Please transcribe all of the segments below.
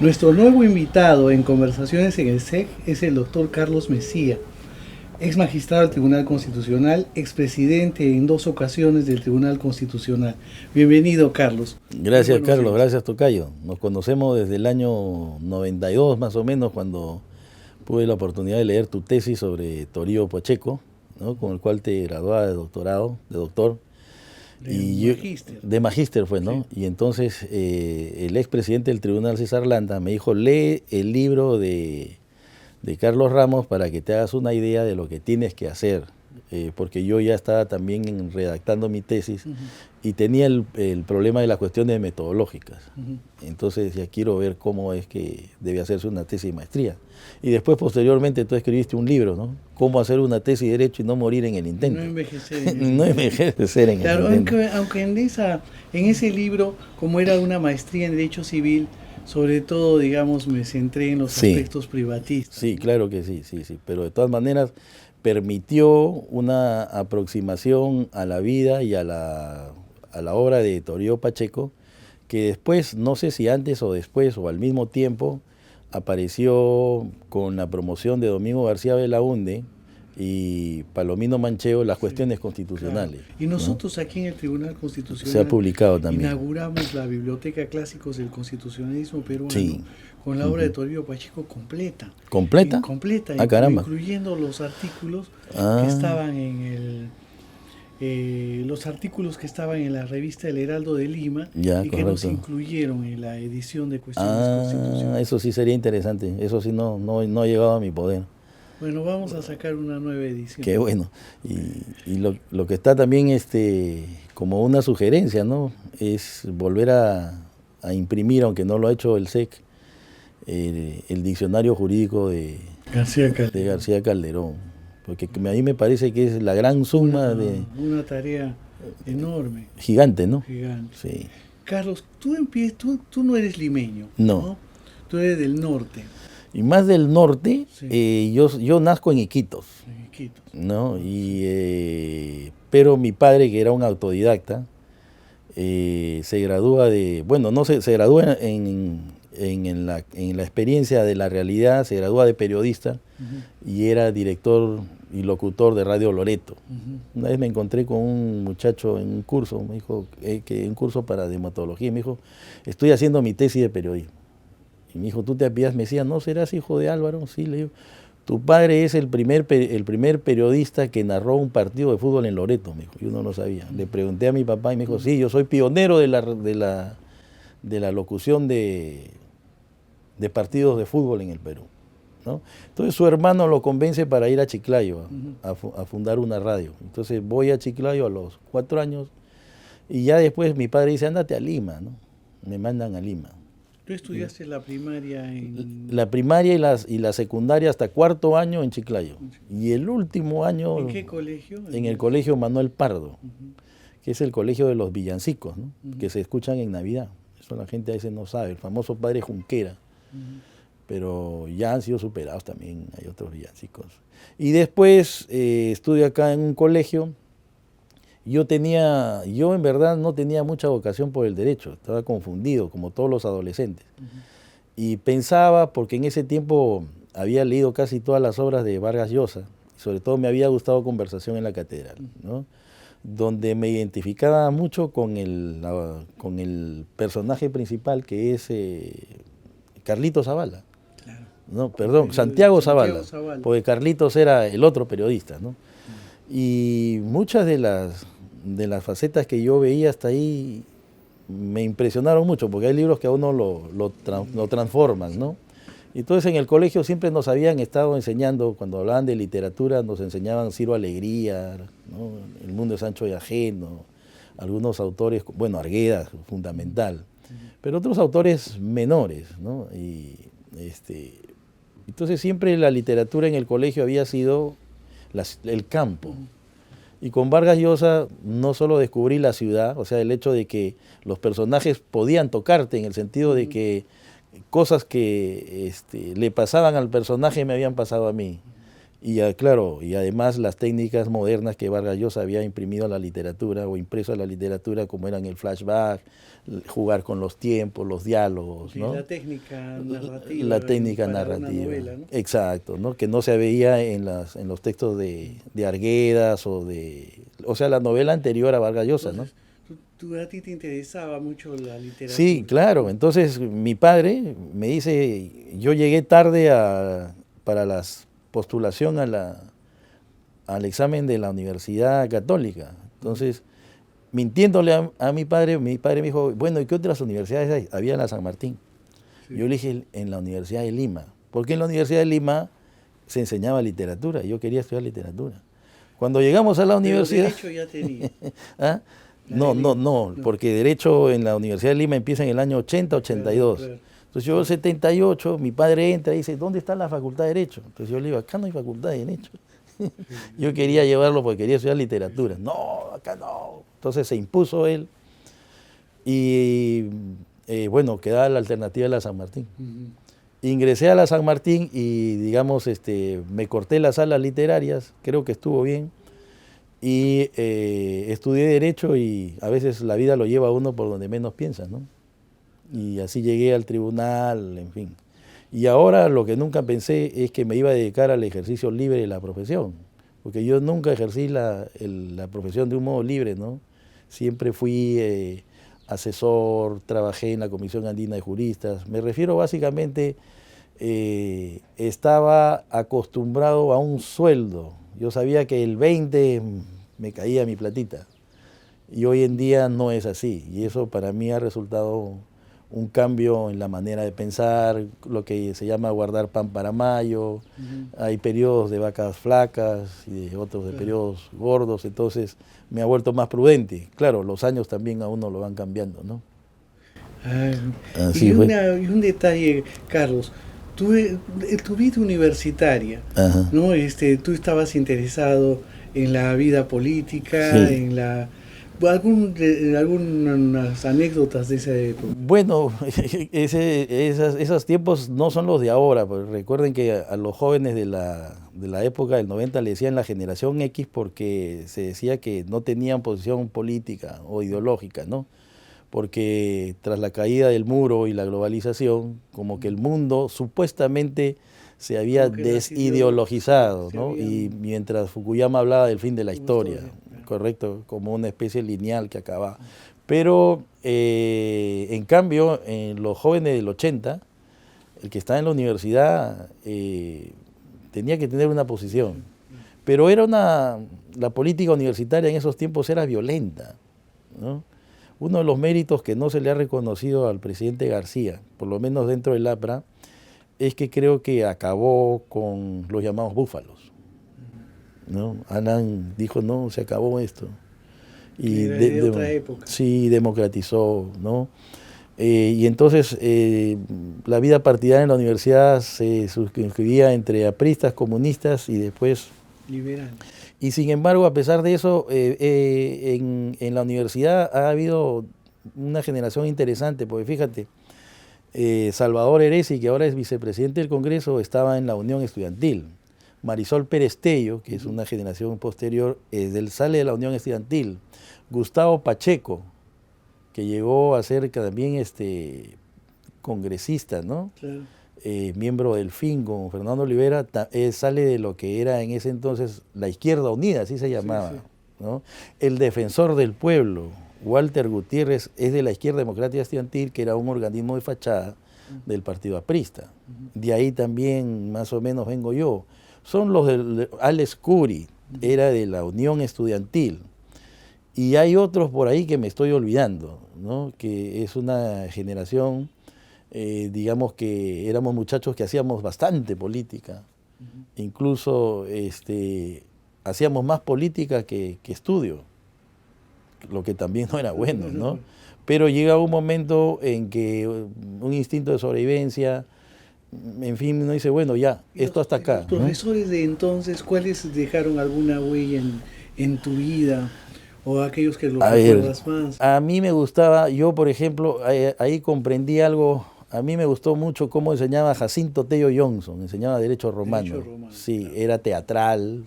Nuestro nuevo invitado en Conversaciones en el SEC es el doctor Carlos Messía, ex magistrado del Tribunal Constitucional, expresidente en 2 ocasiones del Tribunal Constitucional. Bienvenido, Carlos. Gracias, Carlos, gracias, tocayo. Nos conocemos desde el año 92 más o menos, cuando pude la oportunidad de leer tu tesis sobre Torío Pacheco, ¿no? Con el cual te graduaba de doctorado, de doctor. De magíster fue, ¿no? Sí. Y entonces el expresidente del Tribunal, César Landa, me dijo, lee el libro de Carlos Ramos para que te hagas una idea de lo que tienes que hacer, porque yo ya estaba también redactando mi tesis y tenía el problema de las cuestiones metodológicas. Entonces ya quiero ver cómo es que debe hacerse una tesis de maestría. Y después, posteriormente, tú escribiste un libro, ¿no? Cómo hacer una tesis de derecho y no morir en el intento. No envejecer en el no envejecer en claro, el intento. Aunque en ese libro, como era una maestría en Derecho Civil, sobre todo, digamos, me centré en los aspectos privatistas. Sí, claro que sí. Pero de todas maneras permitió una aproximación a la vida y a la obra de Torío Pacheco, que después, no sé si antes o después o al mismo tiempo, apareció con la promoción de Domingo García Belaúnde y Palomino Mancheo las cuestiones constitucionales. Claro. Y nosotros, ¿no?, aquí en el Tribunal Constitucional se ha publicado también. Inauguramos la Biblioteca Clásicos del Constitucionalismo Peruano, con la obra de Torío Pacheco completa. ¿Completa? Completa, caramba. Incluyendo los artículos que estaban en los artículos que estaban en la revista El Heraldo de Lima y que no se incluyeron en la edición de cuestiones constitucionales. Eso sí sería interesante. Eso sí no ha llegado a mi poder. Bueno, vamos a sacar una nueva edición. Qué bueno. Y lo que está también como una sugerencia, ¿no?, es volver a imprimir, aunque no lo ha hecho el SEC, el diccionario jurídico de García Calderón. Porque a mí me parece que es la gran suma de... Una tarea enorme. Gigante, ¿no? Gigante. Sí. Carlos, tú no eres limeño, ¿no? Tú eres del norte. Y más del norte, yo nazco en Iquitos. En Iquitos. ¿No? Pero mi padre, que era un autodidacta, se gradúa se gradúa en la experiencia de la realidad, se gradúa de periodista y era director y locutor de Radio Loreto. Una vez me encontré con un muchacho en un curso, me dijo que un curso para dermatología, y me dijo, estoy haciendo mi tesis de periodismo. Y me dijo, ¿tú te apellidas Messía? ¿No serás hijo de Álvaro? Sí, le digo, tu padre es el primer periodista que narró un partido de fútbol en Loreto, me dijo. Yo no lo sabía. Le pregunté a mi papá y me dijo, sí, yo soy pionero de la locución de partidos de fútbol en el Perú, ¿no? Entonces su hermano lo convence para ir a Chiclayo a fundar una radio. Entonces voy a Chiclayo a los 4 años y ya después mi padre dice, ándate a Lima, ¿no? Me mandan a Lima. ¿Tú estudiaste la primaria en...? La primaria y la secundaria hasta 4º año en Chiclayo. Y el último año... ¿En qué colegio? En el colegio Manuel Pardo, que es el colegio de los villancicos, ¿no? Que se escuchan en Navidad. Eso la gente a veces no sabe, el famoso padre Junquera. Pero ya han sido superados también, hay otros villancicos. Y después estudié acá en un colegio. Yo en verdad no tenía mucha vocación por el derecho, estaba confundido, como todos los adolescentes. Y pensaba, porque en ese tiempo había leído casi todas las obras de Vargas Llosa, y sobre todo me había gustado Conversación en la Catedral, ¿no?, donde me identificaba mucho con el personaje principal, que es Carlitos Zavala. Claro. No, perdón, Santiago Zavala, porque Carlitos era el otro periodista, ¿no? Y muchas de las facetas que yo veía hasta ahí me impresionaron mucho, porque hay libros que a uno lo transforman, ¿no? Entonces en el colegio siempre nos habían estado enseñando, cuando hablaban de literatura, nos enseñaban Ciro Alegría, ¿no?, El mundo de Sancho y Ajeno, algunos autores, bueno, Arguedas, fundamental, pero otros autores menores, ¿no? Entonces siempre la literatura en el colegio había sido el campo. Y con Vargas Llosa no solo descubrí la ciudad, o sea, el hecho de que los personajes podían tocarte, en el sentido de que cosas que le pasaban al personaje me habían pasado a mí. Y claro, y además las técnicas modernas que Vargas Llosa había imprimido a la literatura o impreso a la literatura, como eran el flashback, jugar con los tiempos, los diálogos, Sí, ¿no? la técnica narrativa La técnica para una narrativa, novela, ¿no? exacto, ¿no? Que no se veía en los textos de Arguedas o sea, la novela anterior a Vargas Llosa, ¿no? Entonces, a ti te interesaba mucho la literatura. Sí, claro. Entonces mi padre me dice, yo llegué tarde para la postulación al examen de la Universidad Católica. Entonces, mintiéndole a mi padre me dijo, bueno, ¿y qué otras universidades hay? Había en la San Martín. Sí. Yo le dije, en la Universidad de Lima. Porque en la Universidad de Lima se enseñaba literatura. Yo quería estudiar literatura. Cuando llegamos a la universidad... Pero derecho ya tenía. ¿Ah? No, porque Derecho en la Universidad de Lima empieza en el año 80, 82. Claro. Entonces yo en el 78, mi padre entra y dice, ¿dónde está la Facultad de Derecho? Entonces yo le digo, acá no hay Facultad de Derecho. Yo quería llevarlo porque quería estudiar literatura. No, acá no. Entonces se impuso él y bueno, quedaba la alternativa de la San Martín. Ingresé a la San Martín y digamos, me corté las salas literarias, creo que estuvo bien. Y estudié Derecho y a veces la vida lo lleva a uno por donde menos piensa, ¿no? Y así llegué al tribunal, en fin. Y ahora lo que nunca pensé es que me iba a dedicar al ejercicio libre de la profesión, porque yo nunca ejercí la profesión de un modo libre, ¿no? Siempre fui asesor, trabajé en la Comisión Andina de Juristas. Me refiero básicamente, estaba acostumbrado a un sueldo. Yo sabía que el 20 me caía mi platita. Y hoy en día no es así. Y eso para mí ha resultado un cambio en la manera de pensar, lo que se llama guardar pan para mayo. Hay periodos de vacas flacas y de otros de periodos gordos. Entonces me ha vuelto más prudente. Claro, los años también a uno lo van cambiando, ¿no? Y un detalle, Carlos. Tu vida universitaria, Ajá. ¿no? Tú estabas interesado en la vida política, Sí. en algunas anécdotas de esa época. Bueno, esos tiempos no son los de ahora. Pues recuerden que a los jóvenes de la época del 90 le decían la generación X porque se decía que no tenían posición política o ideológica, ¿no? Porque tras la caída del muro y la globalización, como que el mundo supuestamente se había desideologizado, ¿no? Y mientras Fukuyama hablaba del fin de la historia, correcto, como una especie lineal que acaba. Pero en cambio, en los jóvenes del 80, el que está en la universidad tenía que tener una posición. Pero la política universitaria en esos tiempos era violenta, ¿no? Uno de los méritos que no se le ha reconocido al presidente García, por lo menos dentro del APRA, es que creo que acabó con los llamados búfalos, ¿no? Alan dijo, no, se acabó esto. Y de otra época. Sí, democratizó, ¿no? Y entonces la vida partidaria en la universidad se suscribía entre apristas, comunistas y después liberales. Y sin embargo, a pesar de eso, en la universidad ha habido una generación interesante, porque fíjate, Salvador Heresi, que ahora es vicepresidente del Congreso, estaba en la Unión Estudiantil. Marisol Pérez Tello, que es una generación posterior, sale de la Unión Estudiantil. Gustavo Pacheco, que llegó a ser también congresista, ¿no? Claro. Miembro del FIN con Fernando Olivera, sale de lo que era en ese entonces la Izquierda Unida, así se llamaba, sí. ¿No? El defensor del pueblo, Walter Gutiérrez, es de la Izquierda Democrática Estudiantil, que era un organismo de fachada del partido aprista. De ahí también más o menos vengo yo. Son los de Alex Curi, era de la Unión Estudiantil. Y hay otros por ahí que me estoy olvidando, ¿no? Que es una generación... digamos que éramos muchachos que hacíamos bastante política, incluso hacíamos más política que estudio, lo que también no era bueno, ¿no? Pero llega un momento en que un instinto de sobrevivencia, en fin, uno dice, bueno, ya, esto hasta acá. Los profesores de entonces, ¿cuáles dejaron alguna huella en tu vida? ¿O aquellos que los recuerdas más? A mí me gustaba, yo por ejemplo, ahí comprendí algo a mí me gustó mucho cómo enseñaba Jacinto Tello Johnson, enseñaba Derecho Romano. Derecho romano, Sí, claro. era teatral,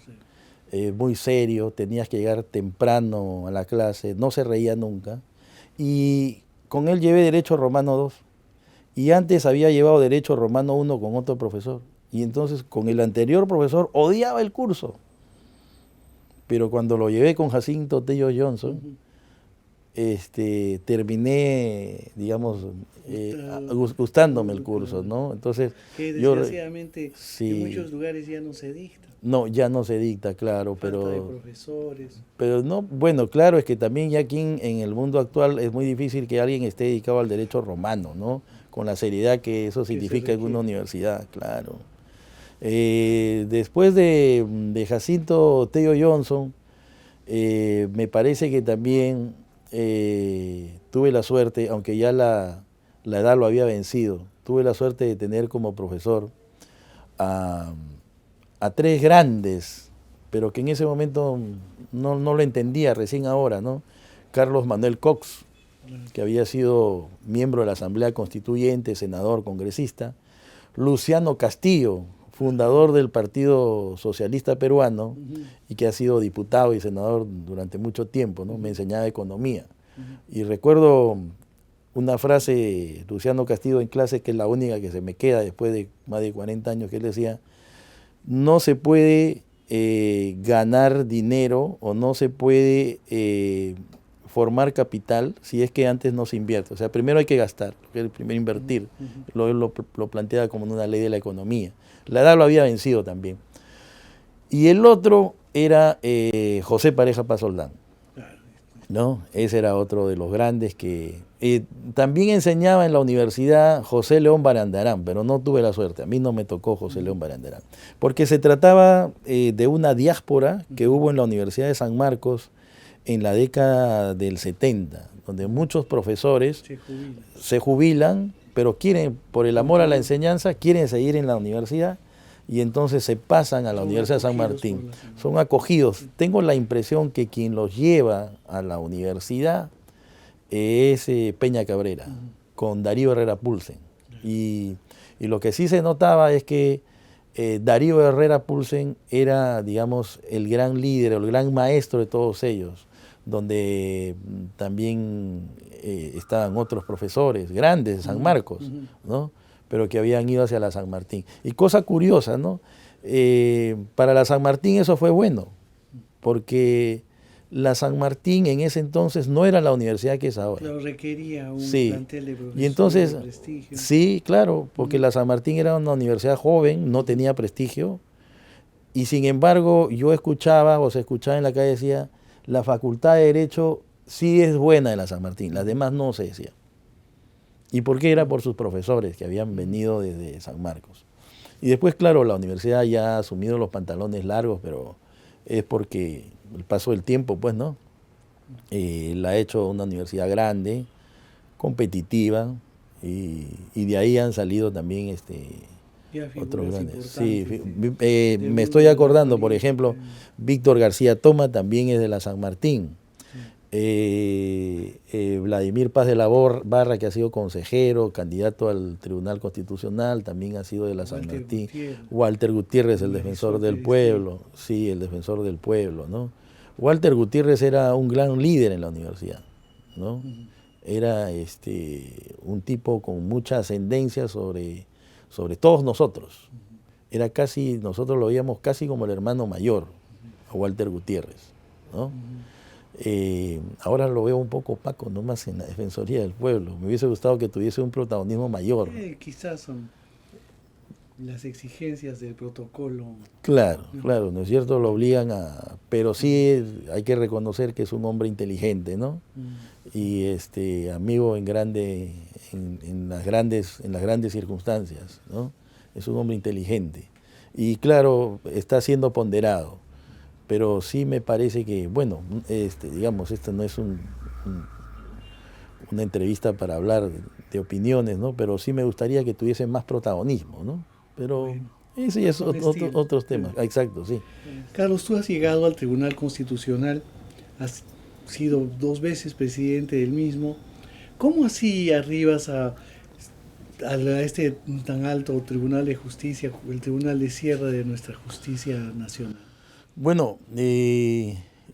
Sí. muy serio, tenías que llegar temprano a la clase, no se reía nunca. Y con él llevé Derecho Romano 2. Y antes había llevado Derecho Romano 1 con otro profesor. Y entonces con el anterior profesor odiaba el curso. Pero cuando lo llevé con Jacinto Tello Johnson, terminé, digamos, gustándome el curso, ¿no? Entonces, Que yo, desgraciadamente en sí, muchos lugares ya no se dicta. no, ya no se dicta, claro, Falta de profesores. pero no, bueno, claro, es que también ya aquí en el mundo actual es muy difícil que alguien esté dedicado al derecho romano, ¿no? Con la seriedad que eso Que se significa en una requiere. universidad, claro. Después de Jacinto Tello Johnson, me parece que también tuve la suerte, aunque ya la edad lo había vencido, tuve la suerte de tener como profesor a, a tres grandes, pero que en ese momento no lo entendía, recién ahora, ¿no? Carlos Manuel Cox, que había sido miembro de la Asamblea Constituyente, senador, congresista; Luciano Castillo, fundador del Partido Socialista Peruano y que ha sido diputado y senador durante mucho tiempo, ¿no? Me enseñaba economía. Y recuerdo una frase de Luciano Castillo en clase, que es la única que se me queda después de más de 40 años, que él decía: no se puede ganar dinero o no se puede formar capital si es que antes no se invierte. O sea, primero hay que gastar, primero invertir. Lo planteaba como una ley de la economía. La edad lo había vencido también. Y el otro era José Pareja Pasoldán, ¿no? Ese era otro de los grandes que... también enseñaba en la universidad José León Barandarán, pero no tuve la suerte, a mí no me tocó José León Barandarán, porque se trataba de una diáspora que hubo en la Universidad de San Marcos en la década del 70, donde muchos profesores se jubilan, pero quieren, por el amor a la enseñanza, quieren seguir en la universidad, y entonces se pasan a la Universidad de San Martín. Son acogidos. Tengo la impresión que quien los lleva a la universidad es Peña Cabrera, con Darío Herrera Pulsen. Y lo que sí se notaba es que Darío Herrera Pulsen era, digamos, el gran líder, el gran maestro de todos ellos, donde también estaban otros profesores grandes de San Marcos, ¿no? Pero que habían ido hacia la San Martín. Y cosa curiosa, ¿no? Para la San Martín eso fue bueno, porque la San Martín en ese entonces no era la universidad que es ahora. Claro, requería un plantel de profesores, y entonces, de prestigio. Sí, claro, porque la San Martín era una universidad joven, no tenía prestigio, y sin embargo yo escuchaba, o se escuchaba en la calle, decía: la Facultad de Derecho sí es buena de la San Martín, las demás no, se decía. ¿Y por qué? Era por sus profesores que habían venido desde San Marcos. Y después, claro, la universidad ya ha asumido los pantalones largos, pero es porque el paso del tiempo, pues, ¿no? La ha hecho una universidad grande, competitiva, y de ahí han salido también otros grandes. Sí, me estoy acordando, por ejemplo, Víctor García Toma también es de la San Martín. Vladimir Paz de la Barra, que ha sido consejero, candidato al Tribunal Constitucional, también ha sido de la San Martín. Walter Gutiérrez, el defensor del pueblo, sí, el defensor del pueblo, ¿no? Walter Gutiérrez era un gran líder en la universidad, ¿no? Era un tipo con mucha ascendencia sobre todos nosotros. Era casi, nosotros lo veíamos casi como el hermano mayor, a Walter Gutiérrez, ¿no? Ahora lo veo un poco opaco nomás en la Defensoría del Pueblo. Me hubiese gustado que tuviese un protagonismo mayor. Quizás son las exigencias del protocolo. Claro, claro, ¿no es cierto? Lo obligan a... Pero sí hay que reconocer que es un hombre inteligente, ¿no? Y amigo en las grandes circunstancias, ¿no? Es un hombre inteligente. Y claro, está siendo ponderado. Pero sí me parece que, bueno, digamos, esta no es una entrevista para hablar de opiniones, ¿no? Pero sí me gustaría que tuviese más protagonismo, ¿no? Pero ese ya es otros temas. Exacto, sí. Carlos, tú has llegado al Tribunal Constitucional, has sido 2 veces presidente del mismo. ¿Cómo así arribas a a este tan alto Tribunal de Justicia, el Tribunal de Cierre de nuestra justicia nacional? Bueno,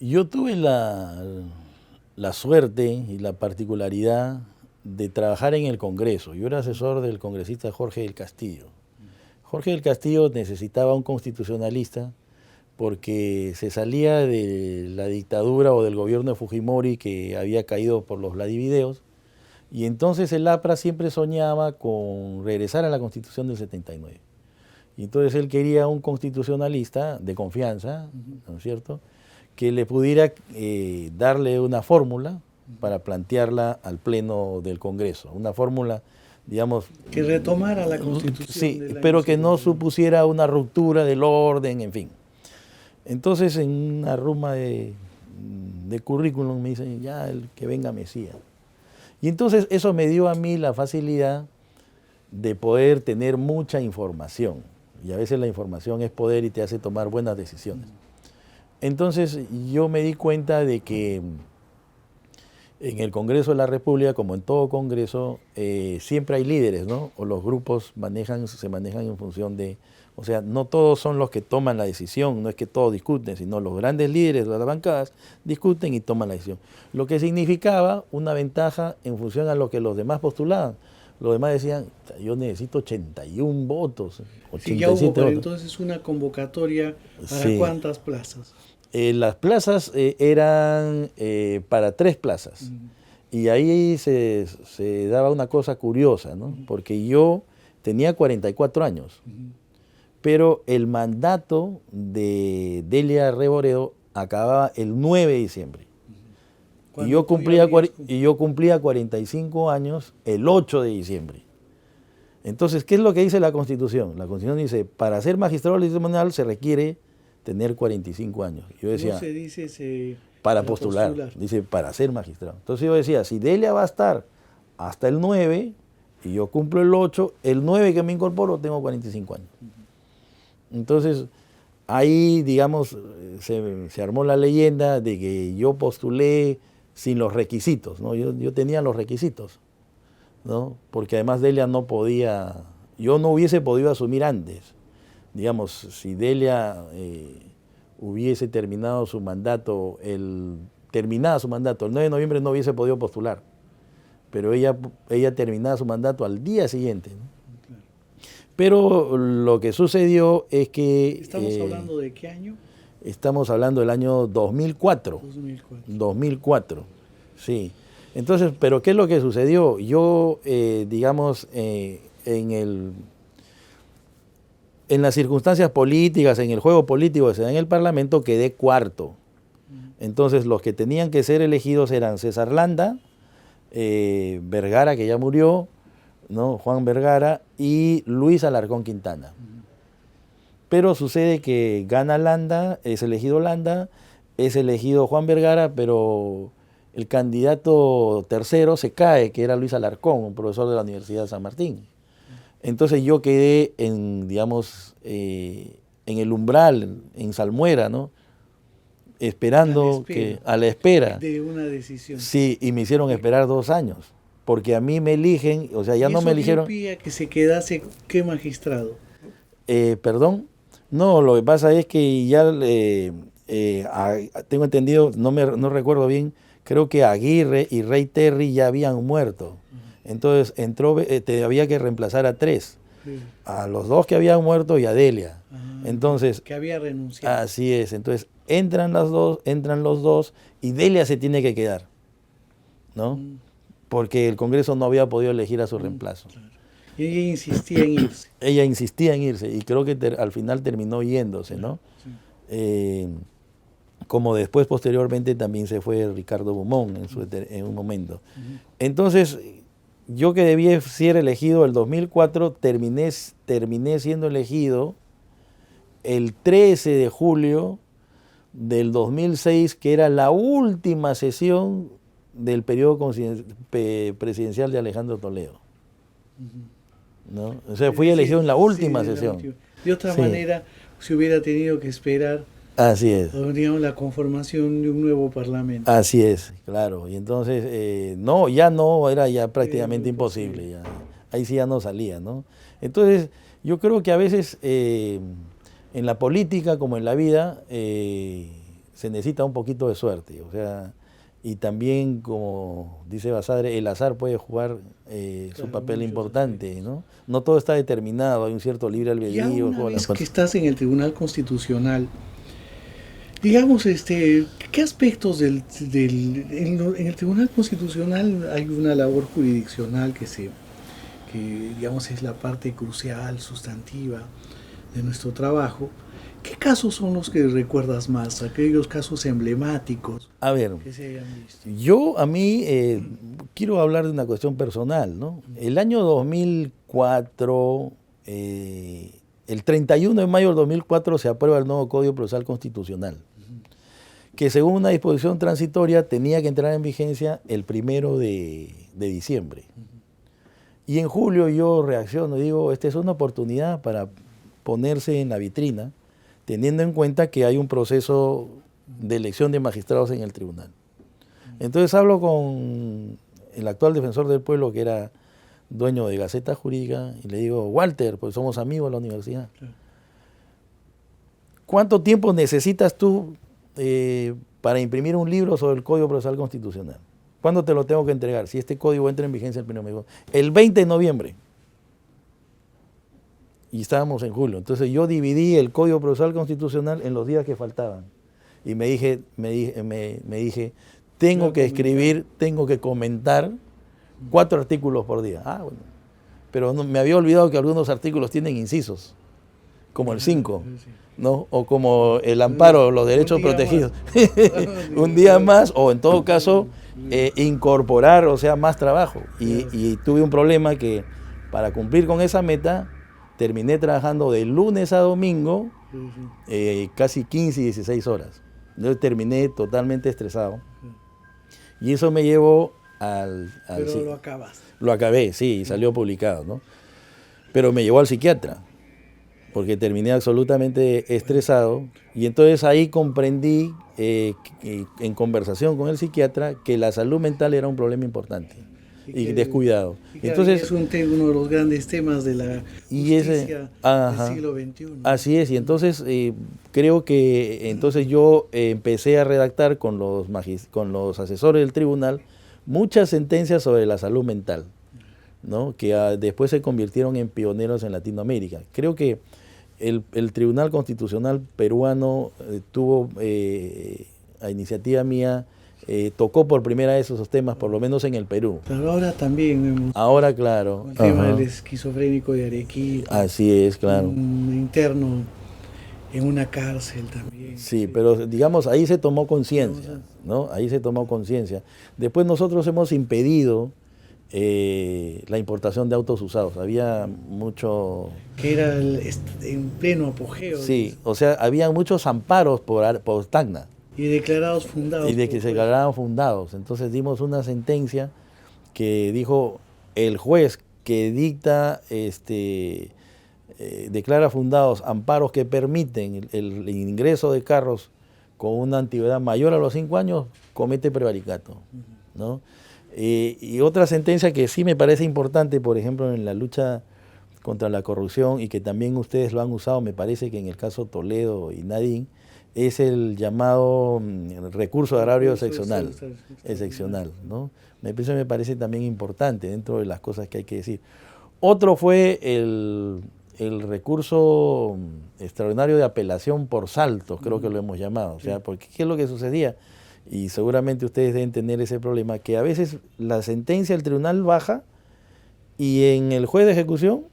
yo tuve la suerte y la particularidad de trabajar en el Congreso. Yo era asesor del congresista Jorge del Castillo. Jorge del Castillo necesitaba un constitucionalista porque se salía de la dictadura o del gobierno de Fujimori que había caído por los Vladivideos, y entonces el APRA siempre soñaba con regresar a la Constitución del 79. Y entonces él quería un constitucionalista de confianza, ¿no es cierto?, que le pudiera darle una fórmula para plantearla al Pleno del Congreso. Una fórmula, digamos... Que retomara la Constitución. Sí, pero que no supusiera una ruptura del orden, en fin. Entonces, en una ruma de currículum me dicen, ya, el que venga Mesías. Y entonces eso me dio a mí la facilidad de poder tener mucha información. Y a veces la información es poder y te hace tomar buenas decisiones. Entonces yo me di cuenta de que en el Congreso de la República, como en todo Congreso, siempre hay líderes, ¿no? O los grupos se manejan en función de... O sea, no todos son los que toman la decisión, no es que todos discuten, sino los grandes líderes de las bancadas discuten y toman la decisión. Lo que significaba una ventaja en función a lo que los demás postulaban. Los demás decían, yo necesito 81 votos, 87 sí, ya hubo, pero votos. Entonces una convocatoria para Sí. ¿cuántas plazas? Las plazas eran para 3 plazas. Y ahí se daba una cosa curiosa, ¿no? Porque yo tenía 44 años. Pero el mandato de Delia Reboredo acababa el 9 de diciembre. Y yo cumplía 45 años el 8 de diciembre. Entonces, ¿qué es lo que dice la Constitución? La Constitución dice, para ser magistrado constitucional se requiere tener 45 años. Yo decía, no se dice para postular, dice, para ser magistrado. Entonces yo decía, si Delia va a estar hasta el 9 y yo cumplo el 8, el 9 que me incorporo tengo 45 años. Entonces, ahí, digamos, se armó la leyenda de que yo postulé sin los requisitos, ¿no? Yo tenía los requisitos, ¿no? Porque además Delia no podía, yo no hubiese podido asumir antes. Digamos, si Delia hubiese terminado su mandato, el 9 de noviembre no hubiese podido postular. Pero ella terminaba su mandato al día siguiente, ¿no? Pero lo que sucedió es que... ¿Estamos hablando de qué año? Estamos hablando del año 2004. 2004, sí. Entonces, ¿pero qué es lo que sucedió? Yo, digamos, en las circunstancias políticas, en el juego político que se da en el Parlamento, quedé cuarto. Entonces, los que tenían que ser elegidos eran César Landa, Vergara, que ya murió, ¿no? Juan Vergara, y Luis Alarcón Quintana. Pero sucede que gana Landa, es elegido Juan Vergara, pero el candidato tercero se cae, que era Luis Alarcón, un profesor de la Universidad de San Martín. Entonces yo quedé digamos, en el umbral, en salmuera, ¿no? Esperando a la espera de una decisión. Sí, y me hicieron esperar 2 años. Porque a mí me eligen, o sea, ya no me eligieron. ¿Y eso que se quedase qué magistrado? ¿Perdón? No, lo que pasa es que ya tengo entendido, no recuerdo bien, creo que Aguirre y Rey Terry ya habían muerto. Entonces había que reemplazar a 3. Sí. A los 2 que habían muerto y a Delia. Entonces, que había renunciado. Así es. Entonces entran los dos y Delia se tiene que quedar, ¿no? Porque el Congreso no había podido elegir a su reemplazo. Claro. Y ella insistía en irse. Ella insistía en irse y creo que al final terminó yéndose, ¿no? Sí. Como después, posteriormente, también se fue Ricardo Beaumont en un momento. Entonces, yo que debía ser elegido el 2004, terminé siendo elegido el 13 de julio del 2006, que era la última sesión del periodo presidencial de Alejandro Toledo. ¿No? O sea, fui elegido en la última sesión. De otra manera, se hubiera tenido que esperar, así es, digamos, la conformación de un nuevo parlamento. Así es, claro. Y entonces, era ya prácticamente imposible. Ya. ahí sí ya no salía, ¿no? Entonces, yo creo que a veces en la política como en la vida se necesita un poquito de suerte, o sea, y también, como dice Basadre, el azar puede jugar su papel importante, ¿no? No todo está determinado, hay un cierto libre Ya albedrío. una vez que estás en el Tribunal Constitucional, digamos, ¿qué aspectos en el Tribunal Constitucional hay una labor jurisdiccional que digamos es la parte crucial, sustantiva de nuestro trabajo? ¿Qué casos son los que recuerdas más? Aquellos casos emblemáticos A ver, que se hayan visto. yo a mí quiero hablar de una cuestión personal, ¿no? El año 2004, el 31 de mayo del 2004 se aprueba el nuevo Código Procesal Constitucional, que según una disposición transitoria tenía que entrar en vigencia el 1 de diciembre. Y en julio yo reacciono y digo, esta es una oportunidad para ponerse en la vitrina, teniendo en cuenta que hay un proceso de elección de magistrados en el tribunal. Entonces hablo con el actual defensor del pueblo, que era dueño de Gaceta Jurídica, y le digo, Walter, pues somos amigos de la universidad. ¿Cuánto tiempo necesitas tú para imprimir un libro sobre el Código Procesal Constitucional? ¿Cuándo te lo tengo que entregar? Si este código entra en vigencia el 1 de mayo. El 20 de noviembre. Y estábamos en julio. Entonces yo dividí el Código Procesal Constitucional en los días que faltaban. Y me dije, tengo que escribir, tengo que comentar 4 artículos por día. Ah, bueno. Pero no, me había olvidado que algunos artículos tienen incisos, como el 5, ¿no? O como el amparo, los derechos protegidos. Un día más, o en todo caso, incorporar, o sea, más trabajo. Y tuve un problema que para cumplir con esa meta, terminé trabajando de lunes a domingo, casi 15 y 16 horas. Yo terminé totalmente estresado. Y eso me llevó Pero sí, lo acabaste. Lo acabé, sí, y salió publicado, ¿no? Pero me llevó al psiquiatra, porque terminé absolutamente estresado. Y entonces ahí comprendí, en conversación con el psiquiatra, que la salud mental era un problema importante y descuidado. Entonces, es uno de los grandes temas de la justicia del siglo XXI. Así es, y entonces creo que entonces yo empecé a redactar con los asesores del tribunal muchas sentencias sobre la salud mental, ¿no? Que después se convirtieron en pioneros en Latinoamérica. Creo que el Tribunal Constitucional peruano tuvo, a iniciativa mía, tocó por primera vez esos temas, por lo menos en el Perú. Pero ahora también. Ahora, claro. El tema del esquizofrénico de Arequipa. Así es, claro. Un interno en una cárcel también. Sí, pero digamos, ahí se tomó conciencia, ¿no? Ahí se tomó conciencia. Después nosotros hemos impedido la importación de autos usados. Había mucho... Que era en pleno apogeo. Sí, o sea, había muchos amparos por Tacna. Y declarados fundados. Y de que se declaraban fundados. Entonces dimos una sentencia que dijo el juez que dicta, declara fundados amparos que permiten el ingreso de carros con una antigüedad mayor a los 5 años, comete prevaricato, ¿no? Y otra sentencia que sí me parece importante, por ejemplo, en la lucha contra la corrupción, y que también ustedes lo han usado, me parece que en el caso Toledo y Nadine, es el llamado recurso agrario excepcional, ¿no? Me parece también importante dentro de las cosas que hay que decir. Otro fue el recurso extraordinario de apelación por saltos, creo que lo hemos llamado. O sea, porque ¿qué es lo que sucedía? Y seguramente ustedes deben tener ese problema, que a veces la sentencia del tribunal baja y en el juez de ejecución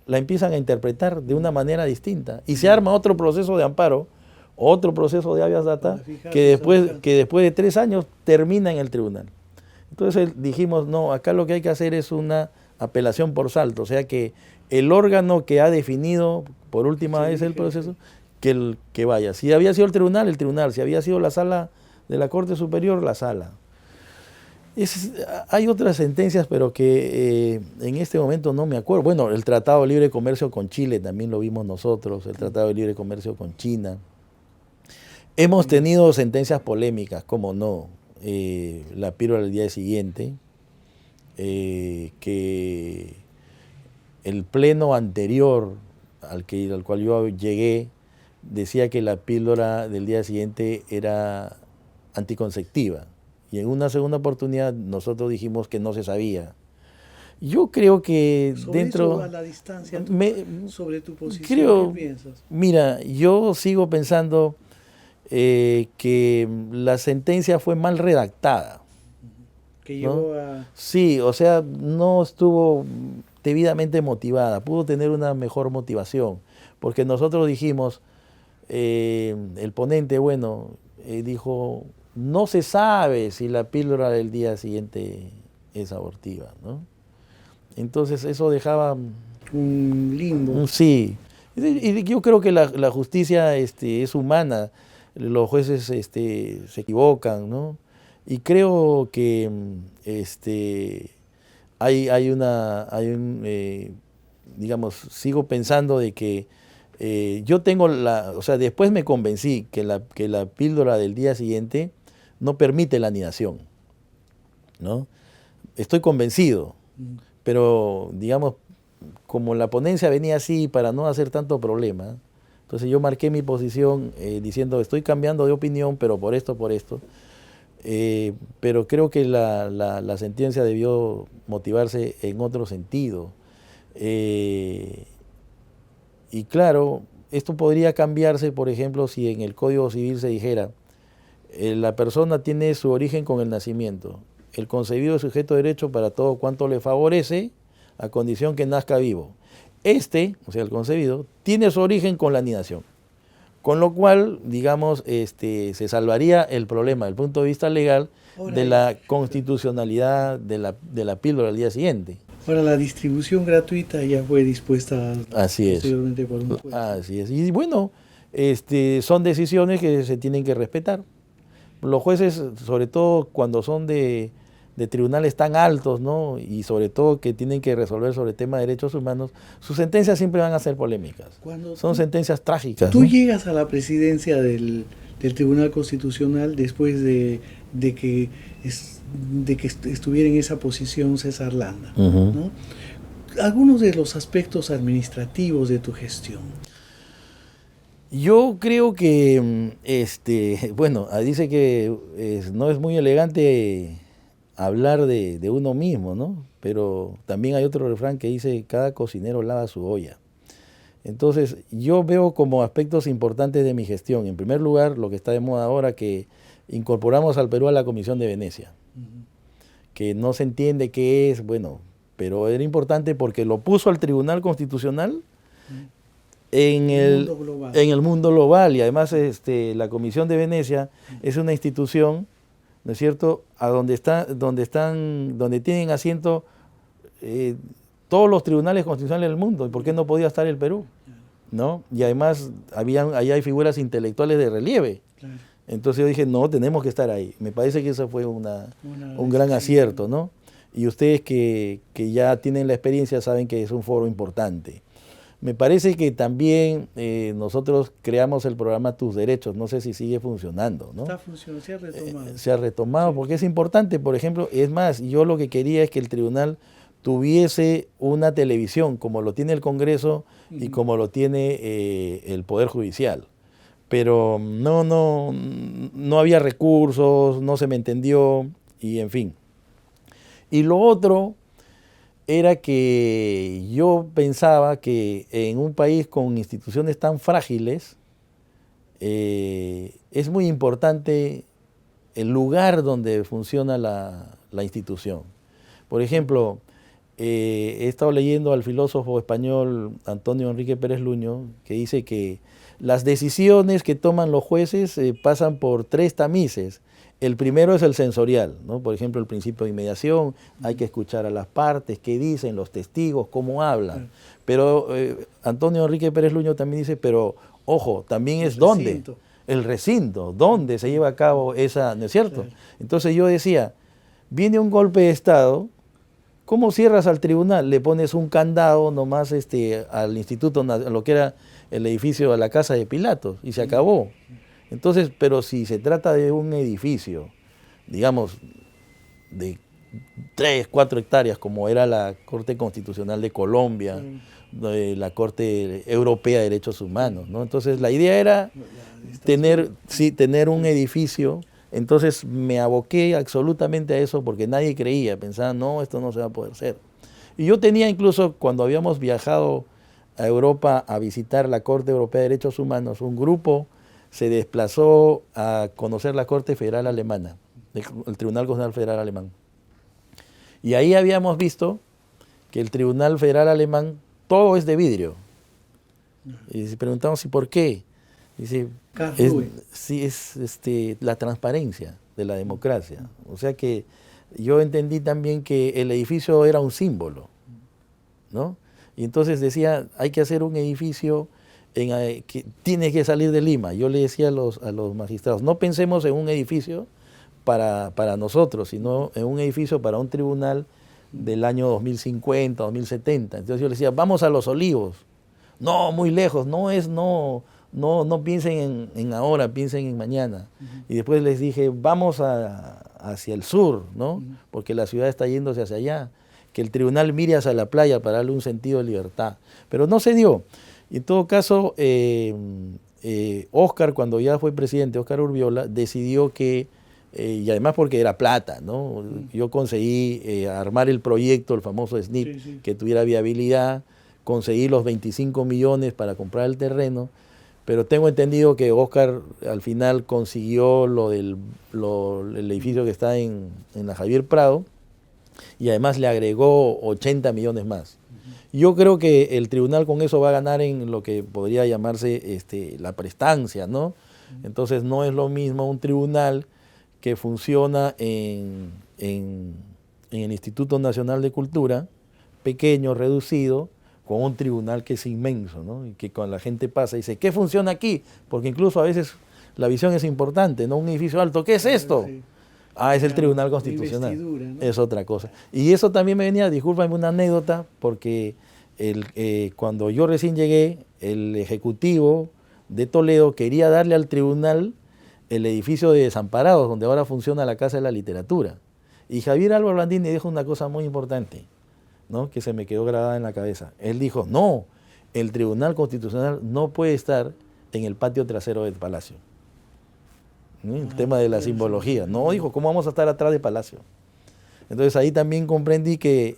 la empiezan a interpretar de una manera distinta. Y se arma otro proceso de amparo, otro proceso de habeas data, que después de 3 años termina en el tribunal. Entonces dijimos, no, acá lo que hay que hacer es una apelación por salto, o sea que el órgano que ha definido por última vez el proceso, que vaya. Si había sido el tribunal, si había sido la sala de la Corte Superior, la sala. Hay otras sentencias, pero que en este momento no me acuerdo. Bueno, el Tratado de Libre Comercio con Chile también lo vimos nosotros, el Tratado de Libre Comercio con China. Hemos tenido sentencias polémicas, como no, la píldora del día siguiente, que el pleno anterior al cual yo llegué decía que la píldora del día siguiente era anticonceptiva. Y en una segunda oportunidad nosotros dijimos que no se sabía. Yo creo que sobre dentro... eso, a la distancia, sobre tu posición, creo, ¿qué piensas? Mira, yo sigo pensando que la sentencia fue mal redactada. Que llevó ¿no? a... Sí, o sea, no estuvo debidamente motivada, pudo tener una mejor motivación, porque nosotros dijimos, el ponente, bueno, dijo, no se sabe si la píldora del día siguiente es abortiva, ¿no? Entonces eso dejaba... un limbo. Sí, y yo creo que la justicia es humana, los jueces se equivocan, ¿no? Y creo que digamos, sigo pensando de que yo tengo o sea, después me convencí que la píldora del día siguiente no permite la anidación, ¿no? Estoy convencido, pero digamos, como la ponencia venía así para no hacer tanto problema, entonces yo marqué mi posición diciendo estoy cambiando de opinión, pero por esto, pero creo que la sentencia debió motivarse en otro sentido. Y claro, esto podría cambiarse, por ejemplo, si en el Código Civil se dijera, la persona tiene su origen con el nacimiento, el concebido es sujeto de derecho para todo cuanto le favorece, a condición que nazca vivo. O sea, el concebido, tiene su origen con la anidación. Con lo cual, digamos, se salvaría el problema desde el punto de vista legal de la constitucionalidad de la píldora al día siguiente. Ahora, la distribución gratuita ya fue dispuesta posteriormente por un juez. Así es. Y bueno, son decisiones que se tienen que respetar. Los jueces, sobre todo cuando son de tribunales tan altos, ¿no? Y sobre todo que tienen que resolver sobre temas de derechos humanos, sus sentencias siempre van a ser polémicas. Son sentencias trágicas. Tú ¿no? llegas a la presidencia del Tribunal Constitucional después de que estuviera en esa posición César Landa, ¿no? Algunos de los aspectos administrativos de tu gestión. Yo creo que, bueno, dice que no es muy elegante hablar de uno mismo, ¿no? Pero también hay otro refrán que dice, cada cocinero lava su olla. Entonces, yo veo como aspectos importantes de mi gestión, en primer lugar, lo que está de moda ahora, que incorporamos al Perú a la Comisión de Venecia, que no se entiende qué es, bueno, pero era importante porque lo puso al Tribunal Constitucional en el mundo global, y además la Comisión de Venecia es una institución, ¿no es cierto?, donde tienen asiento todos los tribunales constitucionales del mundo. ¿Y por qué no podía estar el Perú? ¿No? Y además ahí hay figuras intelectuales de relieve. Claro. Entonces yo dije, no, tenemos que estar ahí. Me parece que eso fue un gran acierto, ¿no? Y ustedes que ya tienen la experiencia saben que es un foro importante. Me parece que también nosotros creamos el programa Tus Derechos, no sé si sigue funcionando, ¿no? Está funcionando, se ha retomado. Se ha retomado, sí. Porque es importante, por ejemplo, es más, yo lo que quería es que el tribunal tuviese una televisión, como lo tiene el Congreso y como lo tiene el Poder Judicial. Pero no había recursos, no se me entendió, y en fin. Y lo otro era que yo pensaba que en un país con instituciones tan frágiles, es muy importante el lugar donde funciona la institución. Por ejemplo, he estado leyendo al filósofo español Antonio Enrique Pérez Luño, que dice que las decisiones que toman los jueces pasan por 3 tamices. El primero es el sensorial, ¿no? Por ejemplo, el principio de inmediación, hay que escuchar a las partes, qué dicen los testigos, cómo hablan. Pero Antonio Enrique Pérez Luño también dice, pero ojo, también es dónde, el recinto, dónde se lleva a cabo esa, ¿no es cierto? Claro. Entonces yo decía, viene un golpe de Estado, ¿cómo cierras al tribunal? Le pones un candado nomás al instituto, a lo que era el edificio de la casa de Pilatos, y se acabó. Entonces, pero si se trata de un edificio, digamos, de 3, 4 hectáreas, como era la Corte Constitucional de Colombia, la Corte Europea de Derechos Humanos, ¿no? Entonces la idea era tener un edificio. Entonces me aboqué absolutamente a eso porque nadie creía, pensaba, no, esto no se va a poder hacer. Y yo tenía incluso, cuando habíamos viajado a Europa a visitar la Corte Europea de Derechos Humanos, un grupo se desplazó a conocer la Corte Federal Alemana, el Tribunal Constitucional Federal Alemán. Y ahí habíamos visto que el Tribunal Federal Alemán todo es de vidrio. Y se preguntamos, ¿y por qué? Dice, es la transparencia de la democracia. O sea que yo entendí también que el edificio era un símbolo, ¿no? Y entonces decía, hay que hacer un edificio que tiene que salir de Lima. Yo le decía a los magistrados, no pensemos en un edificio para nosotros, sino en un edificio para un tribunal del año 2050, 2070. Entonces yo les decía, vamos a Los Olivos. No, muy lejos, no piensen en ahora, piensen en mañana. Y después les dije, vamos hacia el sur, ¿no? Porque la ciudad está yéndose hacia allá. Que el tribunal mire hacia la playa para darle un sentido de libertad. Pero no se dio. En todo caso, Óscar, cuando ya fue presidente, Óscar Urbiola, decidió que, y además porque era plata, ¿no? Yo conseguí armar el proyecto, el famoso SNIP, que tuviera viabilidad, conseguí los 25 millones para comprar el terreno, pero tengo entendido que Óscar al final consiguió el edificio que está en la Javier Prado, y además le agregó 80 millones más. Yo creo que el tribunal con eso va a ganar en lo que podría llamarse la prestancia, ¿no? Entonces no es lo mismo un tribunal que funciona en el Instituto Nacional de Cultura, pequeño, reducido, con un tribunal que es inmenso, ¿no? Y que cuando la gente pasa y dice, ¿qué funciona aquí? Porque incluso a veces la visión es importante, ¿no? Un edificio alto, ¿qué es esto? Sí. Ah, es el Tribunal Constitucional, ¿no? Es otra cosa. Y eso también me venía, discúlpame, una anécdota, porque cuando yo recién llegué, el Ejecutivo de Toledo quería darle al tribunal el edificio de Desamparados, donde ahora funciona la Casa de la Literatura. Y Javier Álvaro Blandini dijo una cosa muy importante, ¿no? Que se me quedó grabada en la cabeza. Él dijo, no, el Tribunal Constitucional no puede estar en el patio trasero del Palacio. El tema de la simbología. No, dijo, ¿cómo vamos a estar atrás del Palacio? Entonces ahí también comprendí que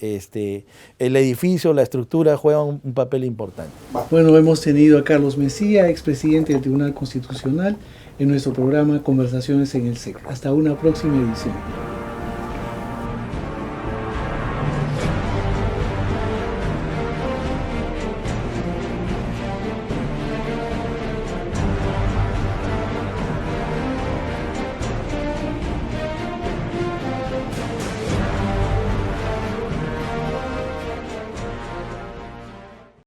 el edificio, la estructura juegan un papel importante. Bueno, hemos tenido a Carlos Messía, expresidente del Tribunal Constitucional, en nuestro programa Conversaciones en el SEC. Hasta una próxima edición.